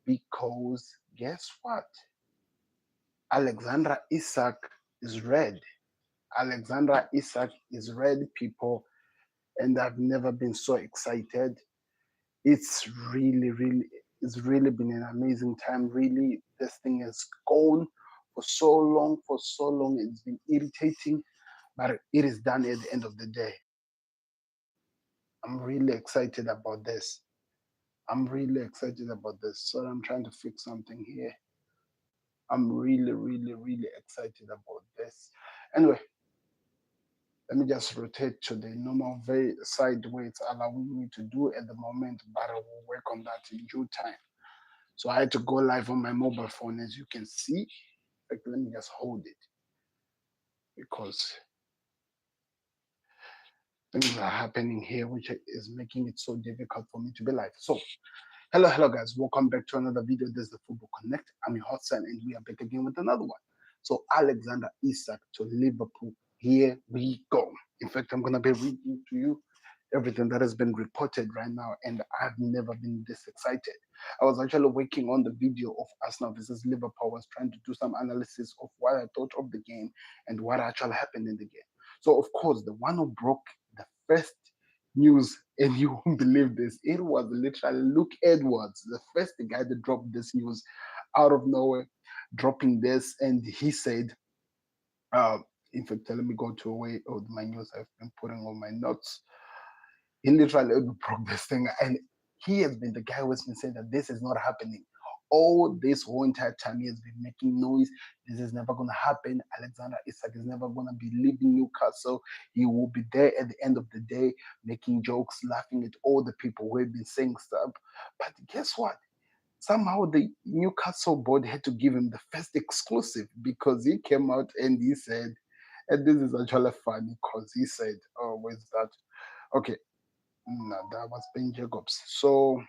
Because guess what? Alexandra Isak is red. Alexandra Isak is red, people, and I've never been so excited. It's it's really been an amazing time. Really, this thing has gone for so long, for so long. It's been irritating, but it is done at the end of the day. I'm really excited about this. I'm really excited about this. So I'm trying to fix something here. I'm really excited about this. Anyway, let me just rotate to the normal very side way it's allowing me to do at the moment, but I will work on that in due time. So I had to go live on my mobile phone, as you can see. Like, let me just hold it because things are happening here, which is making it so difficult for me to be live. So, hello, guys. Welcome back to another video. This is the Football Connect. I'm your hot son, and we are back again with another one. So, Alexander Isak to Liverpool. Here we go. In fact, I'm going to be reading to you everything that has been reported right now, and I've never been this excited. I was actually working on the video of Arsenal versus Liverpool. I was trying to do some analysis of what I thought of the game and what actually happened in the game. So, of course, the one who broke the first news, and you won't believe this, it was literally Luke Edwards, the first guy that dropped this news out of nowhere, dropping this, and he said, in fact, let me go to a way of my news I've been putting on my notes. He literally broke this thing, and he has been the guy who has been saying that this is not happening. All this whole entire time, he has been making noise. This is never going to happen. Alexander Isak is never going to be leaving Newcastle. He will be there at the end of the day, making jokes, laughing at all the people who have been saying stuff. But guess what? Somehow the Newcastle board had to give him the first exclusive because he came out and he said, and this is actually funny because he said, oh, where's that? Okay, no, that was Ben Jacobs. So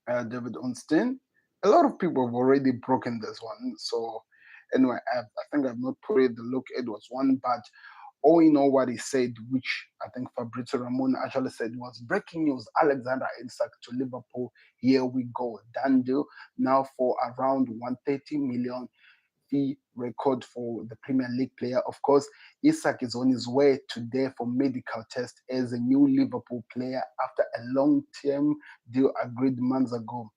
David Ornstein. A lot of people have already broken this one. So anyway, I think I've not put it the Luke Edwards one, but all in all what he said, which I think Fabrizio Ramon actually said was breaking news: Alexander Isak to Liverpool. Here we go, done deal. Now for around 130 million fee record for the Premier League player. Of course, Isak is on his way today for medical test as a new Liverpool player after a long-term deal agreed months ago.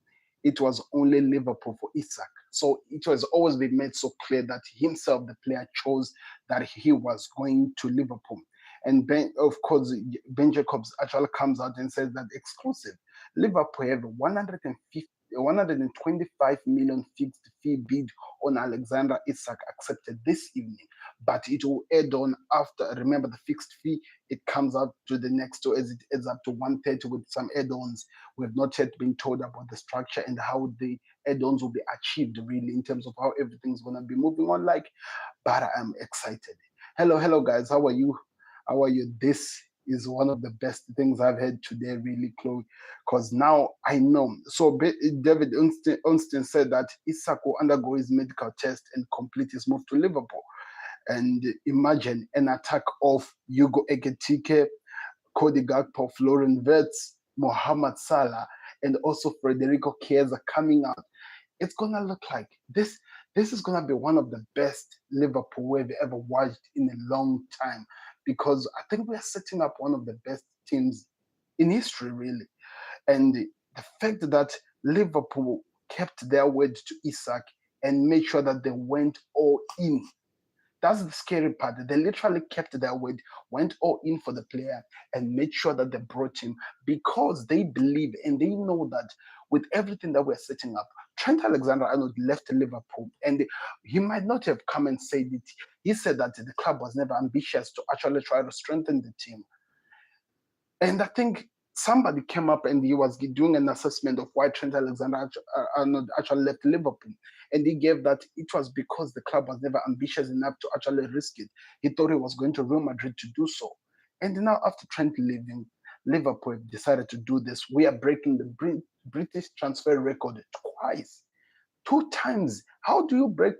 It was only Liverpool for Isak. So it has always been made so clear that himself, the player, chose that he was going to Liverpool. And of course, Ben Jacobs actually comes out and says that exclusive. Liverpool have 125 million fixed fee bid on Alexander Isak accepted this evening, but it will add on after. Remember, the fixed fee, it comes out to the next two as it adds up to 130 with some add-ons. We have not yet been told about the structure and how the add-ons will be achieved, really, in terms of how everything's going to be moving on. But I'm excited. Hello, guys. How are you? How are you? This is one of the best things I've had today, really, Chloe, because now I know. So David Ornstein said that Isak will undergo his medical test and complete his move to Liverpool. And imagine an attack of Hugo Ekitike, Cody Gakpo, Florian Wirtz, Mohamed Salah, and also Federico Chiesa coming out. It's gonna look like this. This is gonna be one of the best Liverpool we've ever watched in a long time, because I think we're setting up one of the best teams in history, really. And the fact that Liverpool kept their word to Isak and made sure that they went all in. That's the scary part. They literally kept their word, went all in for the player, and made sure that they brought him because they believe and they know that with everything that we're setting up, Trent Alexander-Arnold left Liverpool, and he might not have come and said it. He said that the club was never ambitious to actually try to strengthen the team. And I think somebody came up and he was doing an assessment of why Trent Alexander-Arnold actually left Liverpool. And he gave that it was because the club was never ambitious enough to actually risk it. He thought he was going to Real Madrid to do so. And now after Trent leaving, Liverpool decided to do this. We are breaking the British transfer record twice. 2 times. How do you break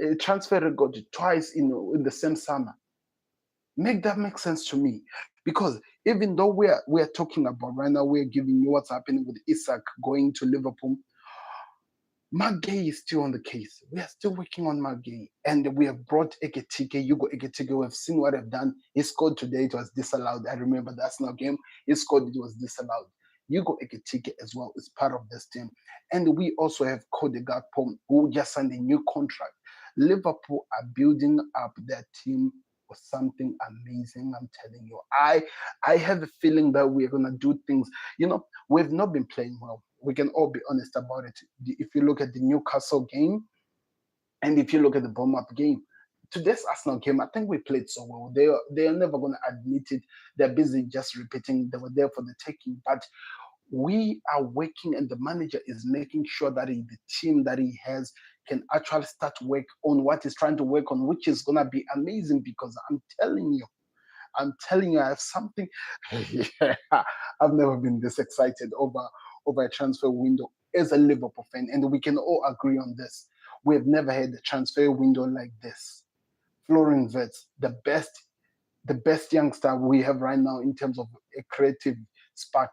a transfer record twice in the same summer? Make that make sense to me. Because even though we are talking about right now, we're giving you what's happening with Isak going to Liverpool. Margay is still on the case. We are still working on Margay. And we have brought Eketike, Hugo Eketike. We have seen what I've done. He scored today. It was disallowed. I remember the Arsenal game. He scored. It was disallowed. Hugo Eketike as well is part of this team. And we also have Cody Gakpo, who just signed a new contract. Liverpool are building up their team for something amazing. I'm telling you. I have a feeling that we're gonna do things. We've not been playing well. We can all be honest about it. If you look at the Newcastle game and if you look at the Bournemouth game, today's Arsenal game, I think we played so well. They are never going to admit it. They're busy just repeating they were there for the taking. But we are working, and the manager is making sure that the team that he has can actually start work on what he's trying to work on, which is going to be amazing because I'm telling you, I have something. Yeah, I've never been this excited over a transfer window as a Liverpool fan, and we can all agree on this. We have never had a transfer window like this. Florian Wirtz, the best youngster we have right now in terms of a creative spark.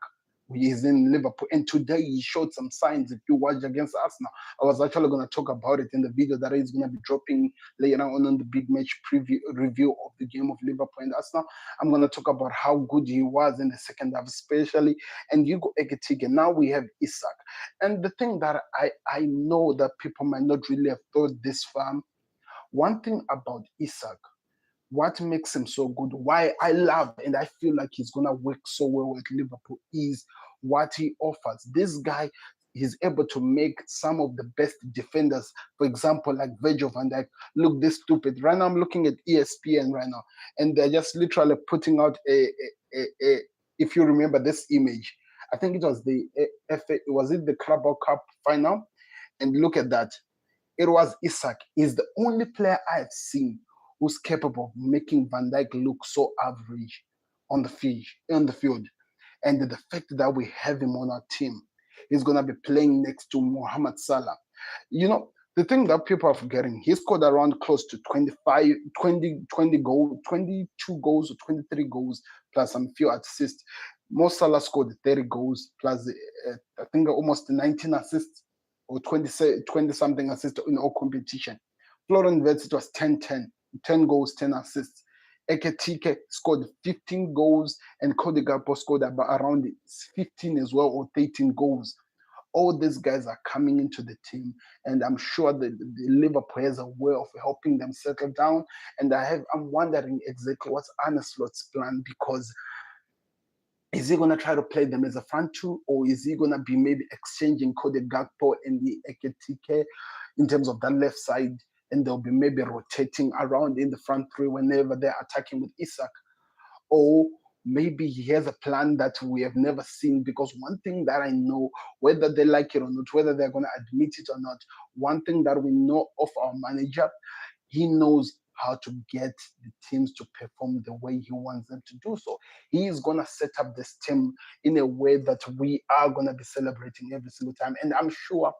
He is in Liverpool, and today he showed some signs. If you watch against Arsenal, I was actually going to talk about it in the video that is going to be dropping later on the big match preview review of the game of Liverpool and Arsenal. I'm going to talk about how good he was in the second half, especially. And Hugo Ekitike. Now we have Isak, and the thing that I know that people might not really have thought this far. One thing about Isak, what makes him so good, why I love and I feel like he's gonna work so well with Liverpool is what he offers. This guy is able to make some of the best defenders, for example, like Virgil van Dijk, look this stupid. Right now, I'm looking at ESPN right now, and they're just literally putting out a if you remember this image, I think it was the FA, was it the Carabao Cup final? And look at that. It was Isak. He's the only player I've seen who's capable of making Van Dijk look so average on the field. And the fact that we have him on our team, he's gonna be playing next to Mohamed Salah. The thing that people are forgetting, he scored around close to 25, 20 goals, 22 goals or 23 goals, plus some few assists. Mo Salah scored 30 goals, plus I think almost 19 assists or 20 something assists in all competition. Florian Wirtz, it was 10 goals, 10 assists. Eketike scored 15 goals, and Cody Gakpo scored about around 15 as well, or 13 goals. All these guys are coming into the team, and I'm sure that the Liverpool has a way of helping them settle down. And I'm wondering exactly what's Arne Slot's plan, because is he going to try to play them as a front two, or is he going to be maybe exchanging Cody Gakpo and the Eketike in terms of that left side, and they'll be maybe rotating around in the front three whenever they're attacking with Isak? Or maybe he has a plan that we have never seen, because one thing that I know, whether they like it or not, whether they're going to admit it or not, one thing that we know of our manager, he knows how to get the teams to perform the way he wants them to do so. He is going to set up this team in a way that we are going to be celebrating every single time. And I'm sure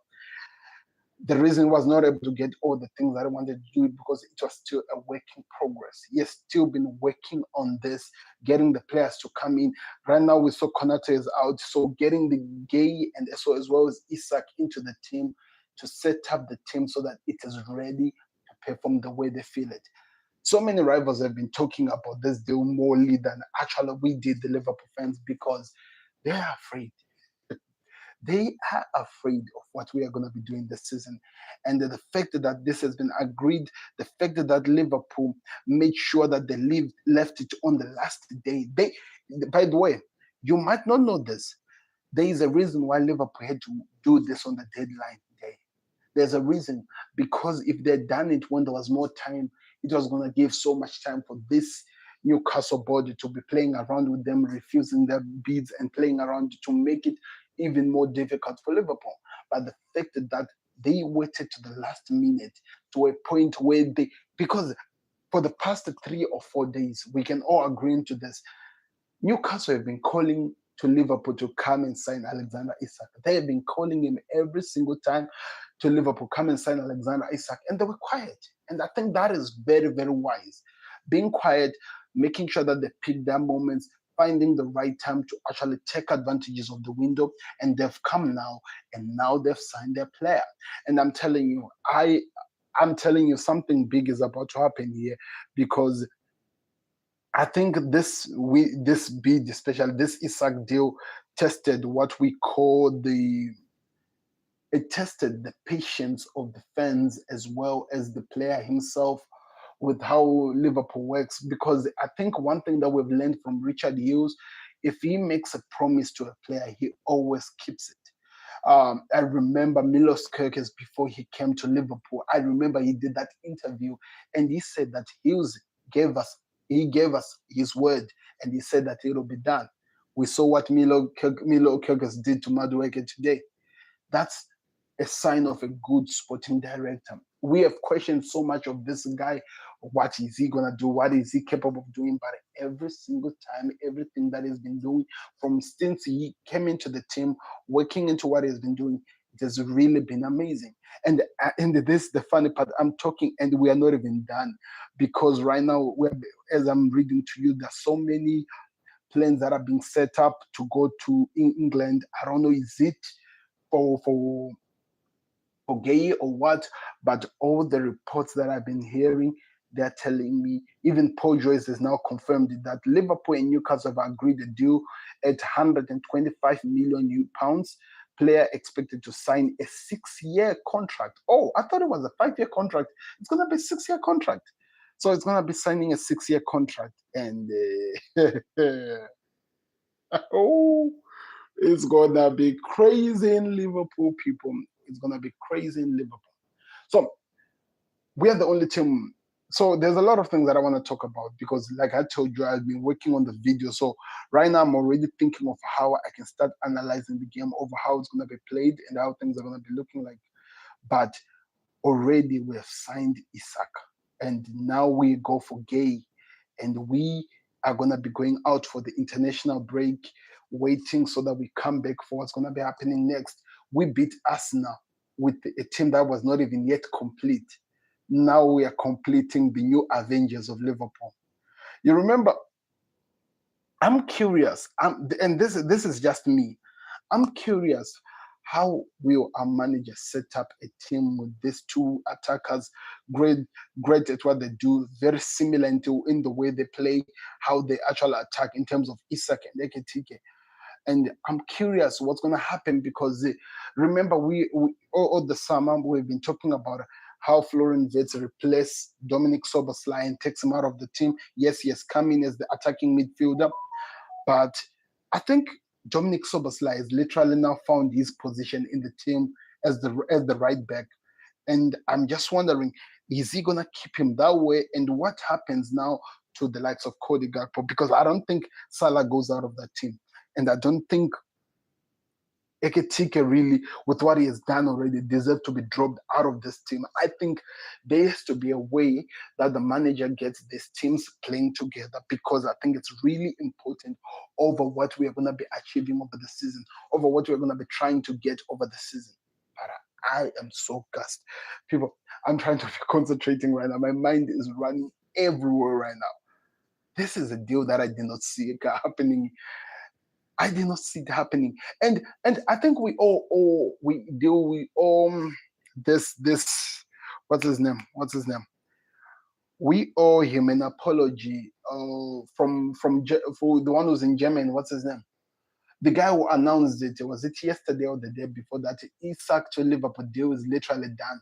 the reason he was not able to get all the things that I wanted to do because it was still a work in progress. He has still been working on this, getting the players to come in. Right now, we saw Konate is out, so getting the Gay and so as well as Isak into the team to set up the team so that it is ready to perform the way they feel it. So many rivals have been talking about this deal more than actually we did, the Liverpool fans, because they are afraid. They are afraid of what we are going to be doing this season. And the fact that this has been agreed, the fact that Liverpool made sure that they left it on the last day. By the way, you might not know this. There is a reason why Liverpool had to do this on the deadline day. There's a reason, because if they'd done it when there was more time, it was going to give so much time for this Newcastle body to be playing around with them, refusing their bids and playing around to make it even more difficult for Liverpool. But the fact that they waited to the last minute to a point where because for the past 3 or 4 days, we can all agree into this, Newcastle have been calling to Liverpool to come and sign Alexander Isak. They have been calling him every single time to Liverpool, come and sign Alexander Isak, and they were quiet. And I think that is very, very wise. Being quiet, making sure that they pick their moments, finding the right time to actually take advantages of the window, and they've come now, and now they've signed their player. And I'm telling you something big is about to happen here, because I think this bid, especially this Isak deal, tested what we call it tested the patience of the fans as well as the player himself with how Liverpool works. Because I think one thing that we've learned from Richard Hughes, if he makes a promise to a player, he always keeps it. I remember Milos Kerkez before he came to Liverpool. I remember he did that interview, and he said that gave us he gave us his word, and he said that it'll be done. We saw what Milo Kerkez did to Madueke today. That's a sign of a good sporting director. We have questioned so much of this guy. What is he gonna do? What is he capable of doing? But every single time, everything that he's been doing from since he came into the team, working into what he's been doing, it has really been amazing. And this the funny part. I'm talking, and we are not even done, because right now, as I'm reading to you, there's so many planes that are being set up to go to England. I don't know, is it for gay or what, but all the reports that I've been hearing, they're telling me, even Paul Joyce has now confirmed that Liverpool and Newcastle have agreed a deal at 125 million pounds. Player expected to sign a 6-year contract. Oh, I thought it was a 5-year contract. It's going to be a 6-year contract. So it's going to be signing a 6-year contract. And oh, it's going to be crazy in Liverpool, people. It's going to be crazy in Liverpool. So we are the only team. So there's a lot of things that I want to talk about, because like I told you, I've been working on the video. So right now I'm already thinking of how I can start analyzing the game, over how it's going to be played and how things are going to be looking like. But already we have signed Isak, and now we go for Gay, and we are going to be going out for the international break, waiting so that we come back for what's going to be happening next. We beat Arsenal with a team that was not even yet complete. Now we are completing the new Avengers of Liverpool. You remember, I'm curious, and this is just me. I'm curious, how will our manager set up a team with these two attackers, great at what they do, very similar in the way they play, how they actually attack in terms of Isak and Ekitike. And I'm curious what's going to happen, because remember, we all the summer we've been talking about how Florian Wirtz replaced Dominic Soboslai and takes him out of the team. Yes, he has come in as the attacking midfielder, but I think Dominic Soboslai has literally now found his position in the team as the right back. And I'm just wondering, is he gonna keep him that way? And what happens now to the likes of Cody Gakpo? Because I don't think Salah goes out of that team. And I don't think Ekitike really, with what he has done already, deserves to be dropped out of this team. I think there has to be a way that the manager gets these teams playing together, because I think it's really important over what we are going to be achieving over the season, over what we're going to be trying to get over the season. But I am so gassed. People, I'm trying to be concentrating right now. My mind is running everywhere right now. This is a deal that I did not see happening. I did not see it happening, and I think we all this what's his name? We owe him an apology. For the one who's in Germany. What's his name? The guy who announced it, was it yesterday or the day before, that Isak to Liverpool deal is literally done.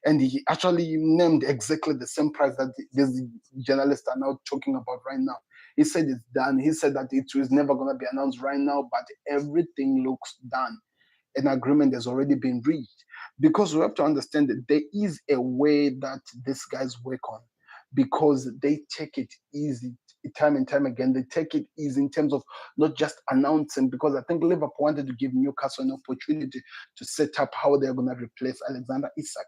And he actually named exactly the same price that these journalists are now talking about right now. He said it's done. He said that it was never going to be announced right now, but everything looks done. An agreement has already been reached. Because we have to understand that there is a way that these guys work on, because they take it easy time and time again. They take it easy in terms of not just announcing, because I think Liverpool wanted to give Newcastle an opportunity to set up how they're going to replace Alexander Isak.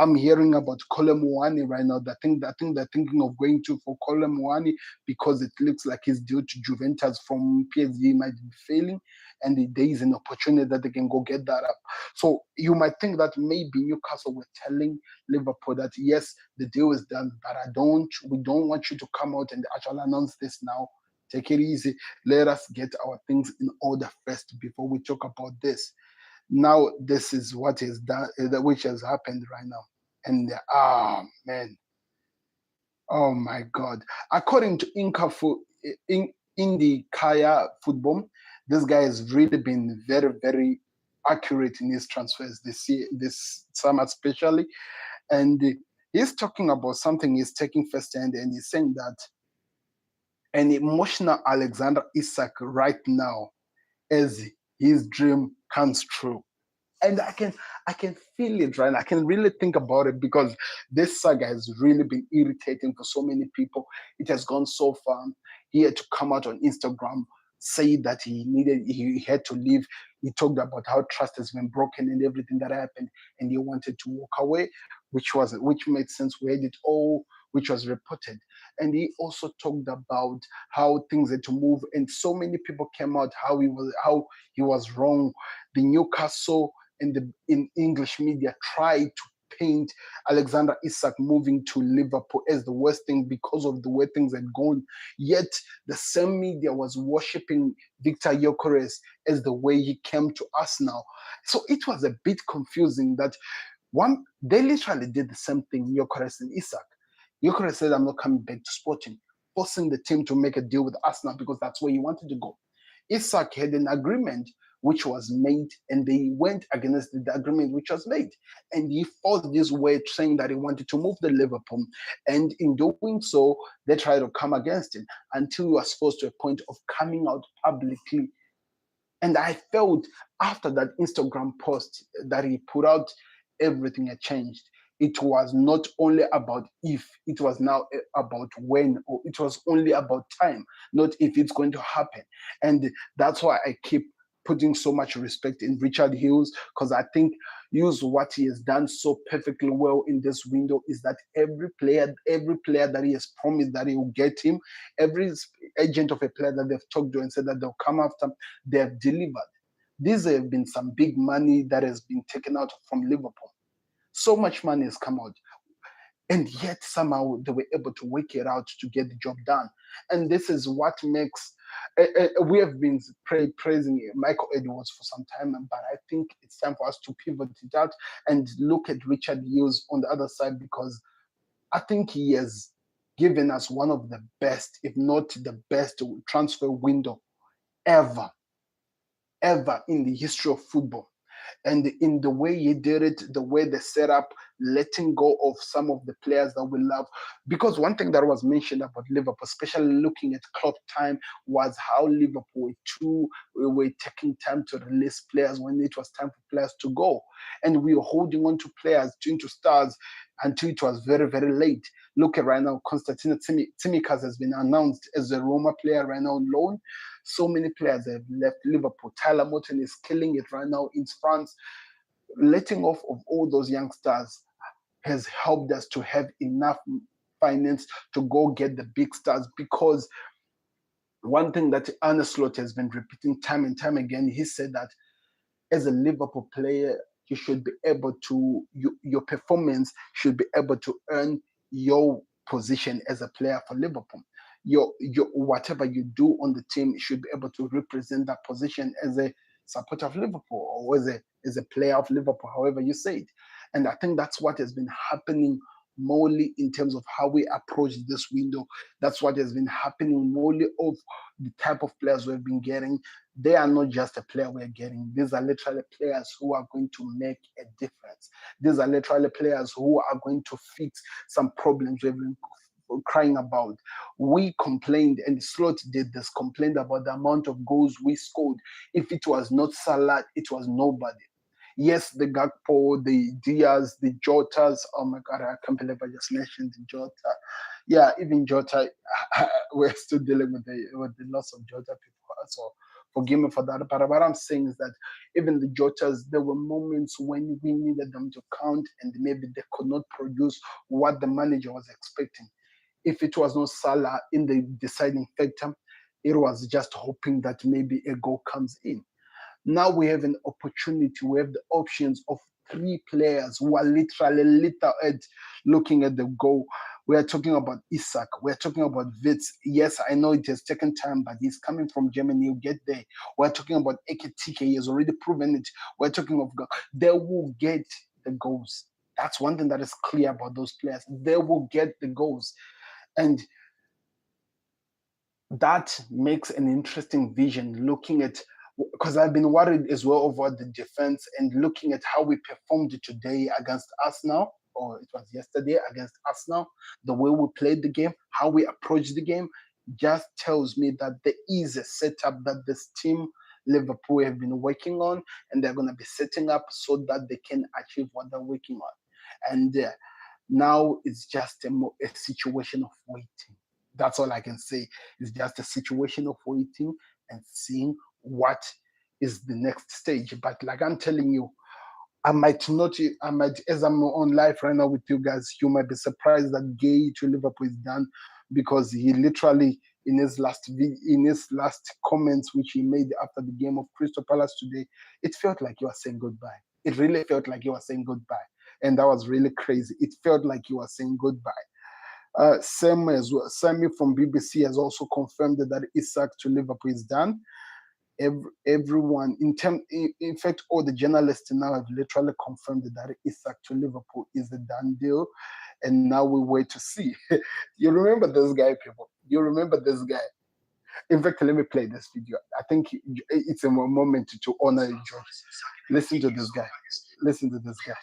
I'm hearing about Muani right now. I think they're thinking of going to for Muani, because it looks like his deal to Juventus from PSG might be failing, and there is an opportunity that they can go get that up. So you might think that maybe Newcastle were telling Liverpool that yes, the deal is done, but we don't want you to come out and actually announce this now. Take it easy. Let us get our things in order first before we talk about this. Now, this is what is done, which has happened right now. And man, oh my God. According to Indy Kaya Football, this guy has really been very, very accurate in his transfers this year, this summer especially. And he's talking about something he's taking first hand, and he's saying that an emotional Alexander Isak right now as his dream comes true. And I can feel it, right? I can really think about it because this saga has really been irritating for so many people. It has gone so far. He had to come out on Instagram, say that he had to leave. He talked about how trust has been broken and everything that happened, and he wanted to walk away, which made sense. We had it all, which was reported. And he also talked about how things had to move, and so many people came out how he was wrong. The Newcastle and in English media tried to paint Alexander Isak moving to Liverpool as the worst thing because of the way things had gone. Yet the same media was worshipping Victor Gyökeres as the way he came to us now. So it was a bit confusing that they literally did the same thing, Gyökeres and Isak. Gyökeres said, "I'm not coming back to Sporting," forcing the team to make a deal with Arsenal because that's where he wanted to go. Isak had an agreement which was made, and they went against the agreement which was made. And he fought this way, saying that he wanted to move to Liverpool. And in doing so, they tried to come against him until he was forced to a point of coming out publicly. And I felt after that Instagram post that he put out, everything had changed. It was not only about if, it was now about when, or it was only about time, not if it's going to happen. And that's why I keep putting so much respect in Richard Hughes, because I think Hughes, what he has done so perfectly well in this window is that every player that he has promised that he will get him, every agent of a player that they've talked to and said that they'll come after, they have delivered. These have been some big money that has been taken out from Liverpool. So much money has come out, and yet somehow they were able to work it out to get the job done. And this is what makes we have been praising Michael Edwards for some time, but I think it's time for us to pivot it out and look at Richard Hughes on the other side, because I think he has given us one of the best, if not the best, transfer window ever, ever in the history of football. And in the way he did it, the way they set up, letting go of some of the players that we love. Because one thing that was mentioned about Liverpool, especially looking at club time, was how Liverpool too were taking time to release players when it was time for players to go. And we were holding on to players, into stars, until it was very, very late. Look at right now, Constantino Tsimikas has been announced as a Roma player right now on loan. So many players have left Liverpool. Tyler Morton is killing it right now in France. Letting off of all those young stars has helped us to have enough finance to go get the big stars, because one thing that Arne Slot has been repeating time and time again, he said that as a Liverpool player, you should be able to, your performance should be able to earn your position as a player for Liverpool. Your whatever you do on the team should be able to represent that position as a supporter of Liverpool, or as a player of Liverpool, however you say it. And I think that's what has been happening morely in terms of how we approach this window. That's what has been happening morely of the type of players we've been getting. They are not just a player we're getting. These are literally players who are going to make a difference. These are literally players who are going to fix some problems we've been crying about. We complained, and Slot did this, complained about the amount of goals we scored. If it was not Salah, it was nobody. Yes, the Gakpo, the Diaz, the Jotas. Oh my God, I can't believe I just mentioned the Jota. Yeah, even Jota, we're still dealing with the loss of Jota people. So forgive me for that. But what I'm saying is that even the Jotas, there were moments when we needed them to count, and maybe they could not produce what the manager was expecting. If it was not Salah in the deciding factor, it was just hoping that maybe a goal comes in. Now we have an opportunity. We have the options of three players who are literally looking at the goal. We are talking about Isak. We are talking about Wits. Yes, I know it has taken time, but he's coming from Germany. He'll get there. We're talking about Ekitike. He has already proven it. We're talking of they will get the goals. That's one thing that is clear about those players. They will get the goals. And that makes an interesting vision looking at, because I've been worried as well over the defense and looking at how we performed today against Arsenal, or it was yesterday against Arsenal, the way we played the game, how we approached the game, just tells me that there is a setup that this team, Liverpool, have been working on, and they're going to be setting up so that they can achieve what they're working on. And now it's just a situation of waiting. That's all I can say. It's just a situation of waiting and seeing what is the next stage. But like I'm telling you, I might not, as I'm on live right now with you guys, you might be surprised that Gay to Liverpool is done, because he literally, in his last comments, which he made after the game of Crystal Palace today, it felt like he was saying goodbye. It really felt like he was saying goodbye. And that was really crazy. It felt like he was saying goodbye. Sam as well. Sammy from BBC has also confirmed that Isak to Liverpool is done. Everyone, in fact, all the journalists now have literally confirmed that Isak to Liverpool is a done deal. And now we wait to see. You remember this guy, people? You remember this guy? In fact, let me play this video. I think it's a moment to honor George. Listen to this guy. Listen to this guy.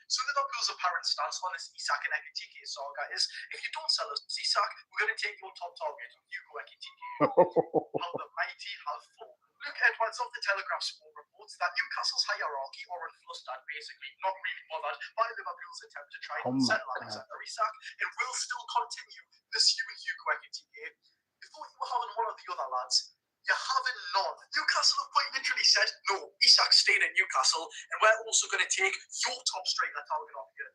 So Liverpool's apparent stance on this Isak and Ekitike saga is, if you don't sell us Isak, we're going to take your top target, Hugo Ekitike. How the mighty have fallen. Luke Edwards of the Telegraph Sport reports that Newcastle's hierarchy are unflustered, basically not really bothered by Liverpool's attempt to try and settle Alexander Isak, and will still continue pursuing Hugo Ekitike. Before you were having one of the other lads, you're having none. Newcastle have quite literally said, no, Isak's staying at Newcastle, and we're also going to take your top striker target off you.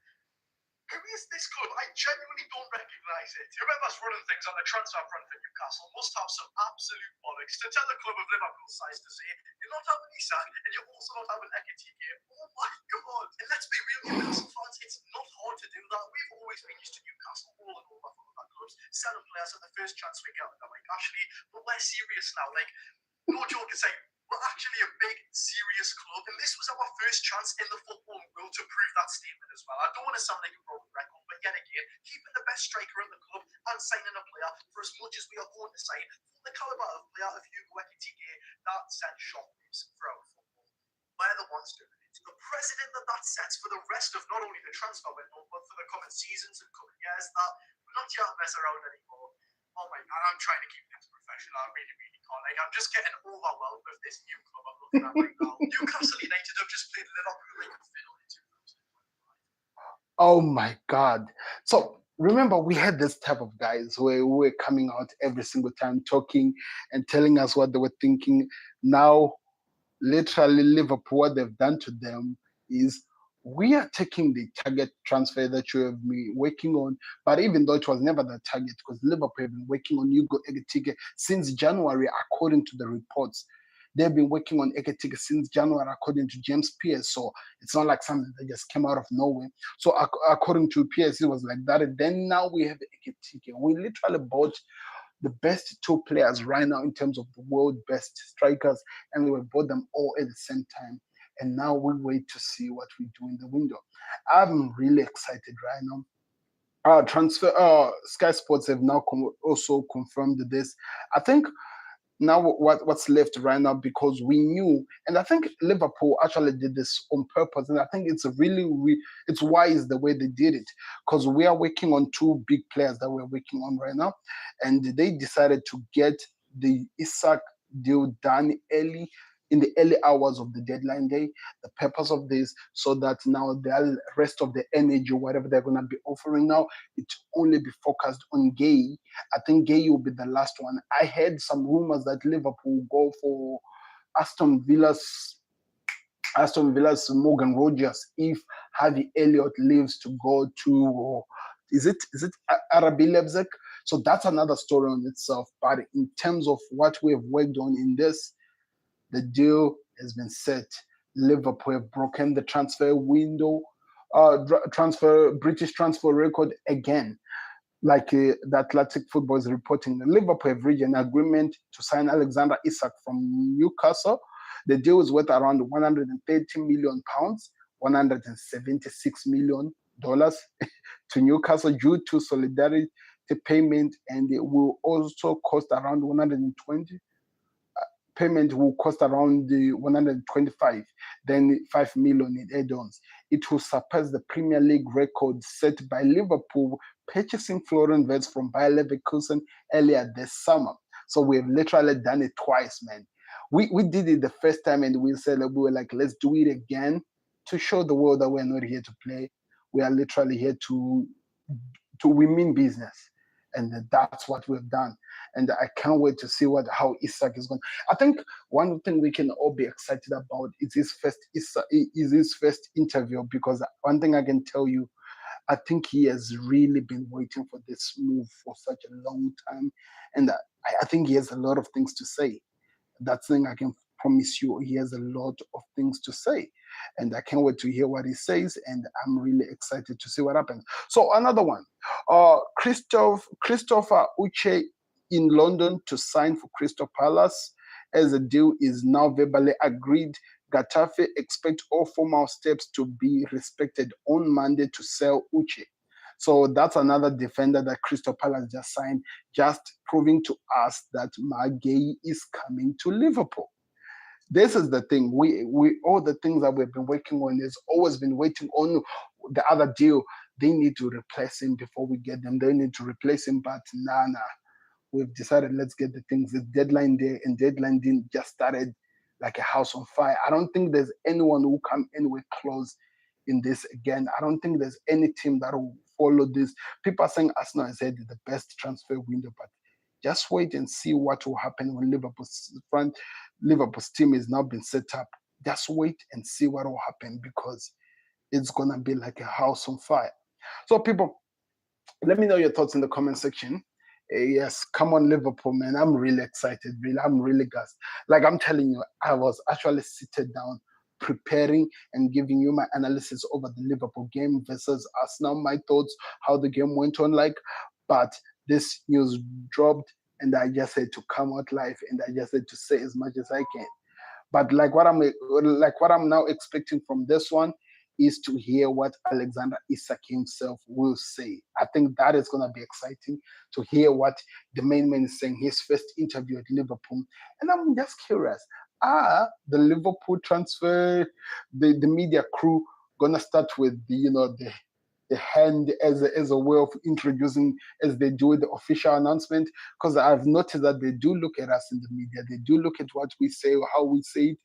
Who is this club? I genuinely don't recognise it. Whoever's running things on the transfer front for Newcastle must have some absolute bollocks to tell a club of Liverpool's size to say, you're not having Isak, and you're also not having Ekitike. Oh my God. And let's be real, Newcastle fans, it's not hard to do that. We've always been used to Newcastle all and over for other clubs, selling players at the first chance we get, like Ashley, but we're serious now. Like, no joke aside, we're actually a big, serious club, and this was our first chance in the football world to prove that statement as well. I don't want to sound like a broken record, but yet again, keeping the best striker at the club and signing a player for as much as we are going to sign for the calibre of player of Hugo Ekitike, that sent shockwaves throughout football. We're the ones doing it. The precedent that sets for the rest of not only the transfer window, but for the coming seasons and coming years, that we're not here to mess around anymore. Oh my God, I'm trying to keep this professional. I really, really can't. Like, I'm just getting overwhelmed with this new club I'm looking at right now. Newcastle United have just played Liverpool like a fiddle in 2025. Oh my God. So remember, we had this type of guys where we were coming out every single time talking and telling us what they were thinking. Now, literally, Liverpool, what they've done to them is, we are taking the target transfer that you have been working on, but even though it was never the target, because Liverpool have been working on Hugo Ekitike since January, according to the reports. They've been working on Ekitike since January, according to James Pierce. So it's not like something that just came out of nowhere. So according to Pierce, it was like that. And then now we have Ekitike. We literally bought the best two players right now in terms of the world best strikers, and we bought them all at the same time. And now we wait to see what we do in the window. I'm really excited right now. Sky Sports have now also confirmed this. I think now what's left right now, because we knew, and I think Liverpool actually did this on purpose, and I think it's it's wise the way they did it, because we are working on two big players that we're working on right now, and they decided to get the Isak deal done early, in the early hours of the deadline day. The purpose of this, so that now the rest of the energy, whatever they're going to be offering now, it only be focused on Gay. I think Gay will be the last one. I heard some rumors that Liverpool will go for Aston Villa's Morgan Rogers if Harvey Elliott leaves to go to, is it RB Leipzig? So that's another story on itself. But in terms of what we have worked on in this, the deal has been set. Liverpool have broken the transfer window, British transfer record again. Like the Athletic Football is reporting, Liverpool have reached an agreement to sign Alexander Isak from Newcastle. The deal is worth around 130 million pounds, 176 million dollars to Newcastle due to solidarity payment, and it will also cost around 120. Payment will cost around the 125, then 5 million in add-ons. It will surpass the Premier League record set by Liverpool purchasing Florian Wirtz from Bayer Leverkusen earlier this summer. So we've literally done it twice, man. We did it the first time and we said, we were like, let's do it again to show the world that we're not here to play. We are literally here to we mean business. And that's what we've done. And I can't wait to see how Isak is going. I think one thing we can all be excited about is his first interview, because one thing I can tell you, I think he has really been waiting for this move for such a long time, and I think he has a lot of things to say. That thing I can promise you, he has a lot of things to say, and I can't wait to hear what he says, and I'm really excited to see what happens. So another one, Christopher Uche in London to sign for Crystal Palace, as the deal is now verbally agreed. Getafe expect all formal steps to be respected on Monday to sell Uche. So that's another defender that Crystal Palace just signed, just proving to us that Maguire is coming to Liverpool. This is the thing. We all the things that we've been working on is always been waiting on the other deal. They need to replace him before we get them. They need to replace him, but nah. We've decided let's get the things. The deadline day, and deadline didn't just started like a house on fire. I don't think there's anyone who come anywhere close in this again. I don't think there's any team that will follow this. People are saying Arsenal has had the best transfer window, but just wait and see what will happen when Liverpool's team has now been set up. Just wait and see what will happen, because it's gonna be like a house on fire. So people, let me know your thoughts in the comment section. Yes, come on Liverpool, man. I'm really excited. I'm really gassed. Like I'm telling you, I was actually seated down preparing and giving you my analysis over the Liverpool game versus Arsenal, my thoughts, how the game went on like. But this news dropped and I just had to come out live and I just had to say as much as I can. But like what I'm now expecting from this one is to hear what Alexander Isak himself will say. I think that is going to be exciting to hear what the main man is saying, his first interview at Liverpool. And I'm just curious, are the Liverpool transfer, the media crew going to start with the hand as a way of introducing as they do the official announcement? Because I've noticed that they do look at us in the media, they do look at what we say or how we say it,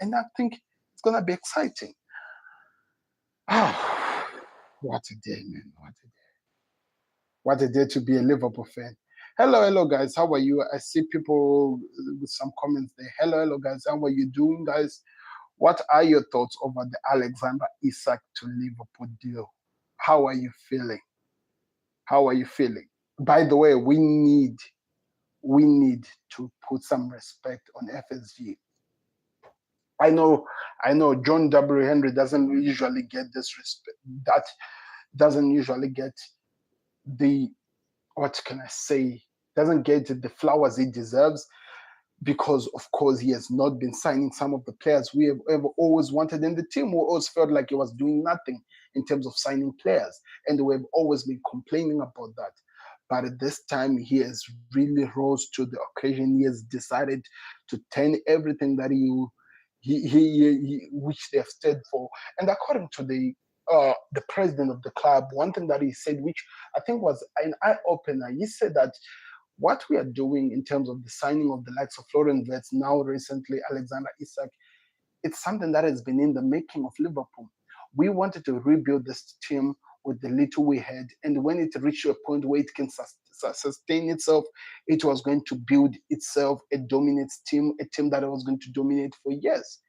and I think it's gonna be exciting. Oh, what a day, man! What a day to be a Liverpool fan. Hello, guys. How are you? I see people with some comments there. Hello, guys. How are you doing, guys? What are your thoughts over the Alexander Isak to Liverpool deal? How are you feeling? By the way, we need to put some respect on FSG. I know John W. Henry doesn't usually get this respect. That doesn't usually get the, what can I say, doesn't get the flowers he deserves, because of course he has not been signing some of the players we have ever always wanted in the team. We always felt like he was doing nothing in terms of signing players, and we've always been complaining about that. But at this time, he has really rose to the occasion. He has decided to turn everything that which they have stood for. And according to the president of the club, one thing that he said, which I think was an eye opener, he said that what we are doing in terms of the signing of the likes of Florian Wirtz, now recently Alexander Isak, it's something that has been in the making of Liverpool. We wanted to rebuild this team with the little we had, and when it reached a point where it can sustain itself, it was going to build itself a dominant team, a team that was going to dominate for years.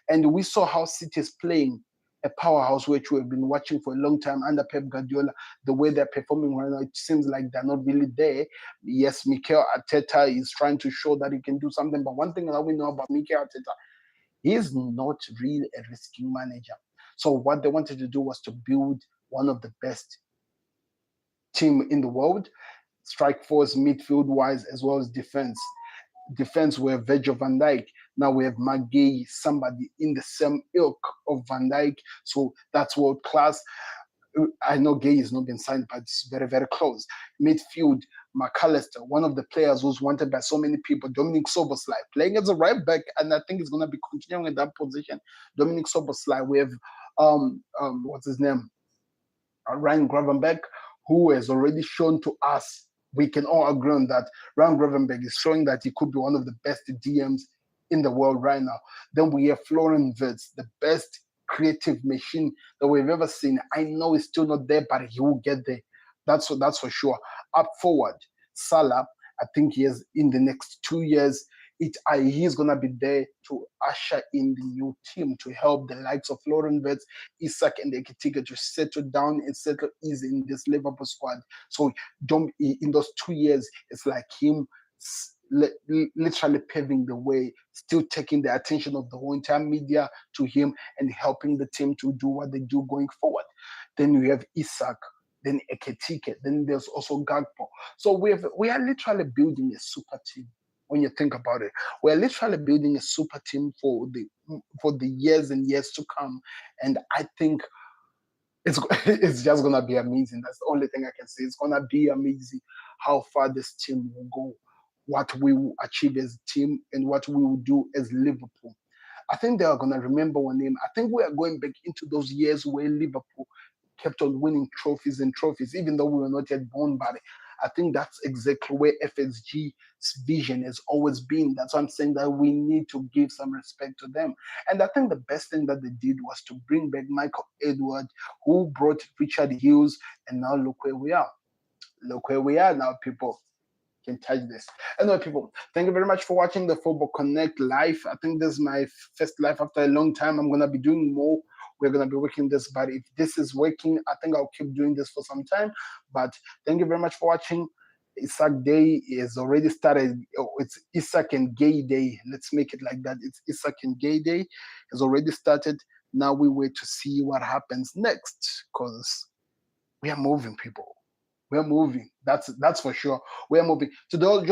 And we saw how City is playing, a powerhouse which we've been watching for a long time under Pep Guardiola. The way they're performing right now, it seems like they're not really there. Yes, Mikel Arteta is trying to show that he can do something, but one thing that we know about Mikel Arteta, he is not really a risking manager. So what they wanted to do was to build one of the best team in the world, strike force, midfield wise, as well as defense. Defense, we have Virgil van Dijk. Now we have McGay, somebody in the same ilk of Van Dijk. So that's world class. I know Gay is not been signed, but it's very, very close. Midfield, McAllister, one of the players who's wanted by so many people. Dominic Soboslai, playing as a right back, and I think he's going to be continuing in that position. Dominic Soboslai, we have, what's his name? Ryan Gravenberg, who has already shown to us, we can all agree on that. Ryan Gravenberg is showing that he could be one of the best DMs in the world right now. Then we have Florian Wirtz, the best creative machine that we've ever seen. I know he's still not there, but he will get there. That's for sure. Up forward, Salah, I think he is in the next 2 years. He's gonna be there to usher in the new team to help the likes of Florian Wirtz, Isak, and Ekitike to settle down and settle easy in this Liverpool squad. So in those 2 years, it's like him literally paving the way, still taking the attention of the whole entire media to him and helping the team to do what they do going forward. Then we have Isak, then Ekitike, then there's also Gakpo. So we are literally building a super team. When you think about it, we're literally building a super team for the years and years to come, and I think it's just gonna be amazing. That's the only thing I can say. It's gonna be amazing how far this team will go, what we will achieve as a team, and what we will do as Liverpool. I think they are gonna remember one name. I think we are going back into those years where Liverpool kept on winning trophies and trophies, even though we were not yet born by it. I think that's exactly where FSG's vision has always been. That's why I'm saying that we need to give some respect to them. And I think the best thing that they did was to bring back Michael Edwards, who brought Richard Hughes, and now look where we are. Look where we are now, people. Can touch this. Anyway, people, thank you very much for watching the Football Connect live. I think this is my first live after a long time. I'm gonna be doing more. We're gonna be working this, but if this is working, I think I'll keep doing this for some time. But thank you very much for watching. Isak Day is already started. Oh, it's Isak and Gay Day. Let's make it like that. It's Isak and Gay Day. It's already started. Now we wait to see what happens next, because we are moving, people. We're moving. That's for sure. We're moving. To those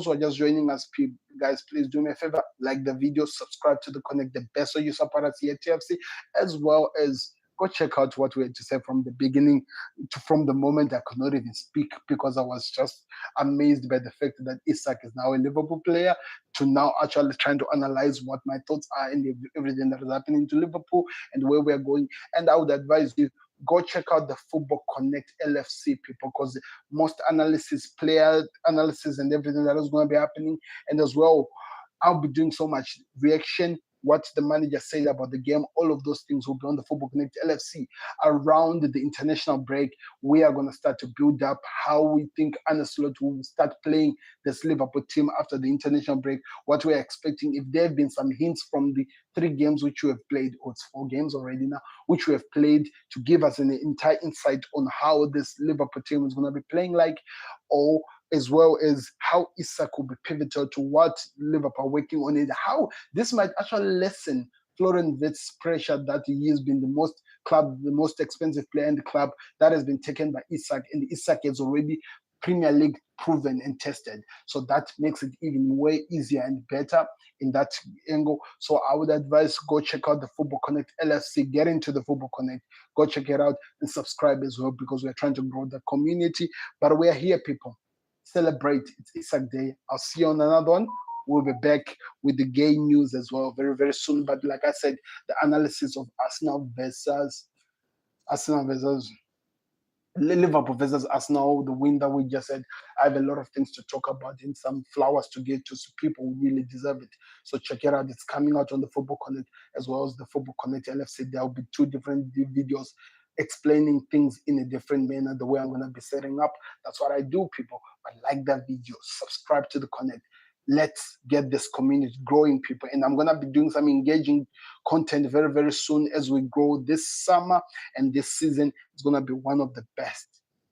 who are just joining us, guys, please do me a favor, like the video, subscribe to the Connect, the best of you support us here at TFC, as well as go check out what we had to say from the beginning, from the moment I could not even speak, because I was just amazed by the fact that Isak is now a Liverpool player, to now actually trying to analyze what my thoughts are and everything that is happening to Liverpool and where we're going. And I would advise you, go check out the Football Connect LFC, people, because most analysis, player analysis, and everything that is going to be happening. And as well, I'll be doing so much reaction, what the manager said about the game, all of those things will be on the Football Connect LFC. Around the international break, we are going to start to build up how we think Arne Slot will start playing this Liverpool team after the international break, what we're expecting, if there have been some hints from the 3 games which we have played, or it's 4 games already now, which we have played, to give us an entire insight on how this Liverpool team is going to be playing like, or as well as how Isak will be pivotal to what Liverpool are working on it, how this might actually lessen Florian Wirtz's pressure that he has been the most expensive player in the club, that has been taken by Isak, and Isak has already Premier League proven and tested. So that makes it even way easier and better in that angle. So I would advise, go check out the Football Connect LFC, get into the Football Connect, go check it out and subscribe as well, because we're trying to grow the community. But we're here, people. Celebrate. It's Isak Day. I'll see you on another one. We'll be back with the gay news as well very, very soon. But like I said, the analysis of Arsenal versus Liverpool versus Arsenal, the win that we just said, I have a lot of things to talk about and some flowers to give to people who really deserve it. So check it out. It's coming out on the Football Connect as well as the Football Connect LFC. There will be 2 different videos explaining things in a different manner, the way I'm going to be setting up. That's what I do, people. But like that video, subscribe to the Connect. Let's get this community growing, people. And I'm going to be doing some engaging content very, very soon as we grow this summer, and this season is going to be one of the best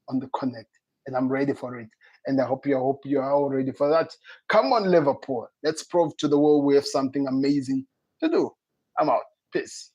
on the Connect. And I'm ready for it. And I hope you are all ready for that. Come on, Liverpool. Let's prove to the world we have something amazing to do. I'm out. Peace.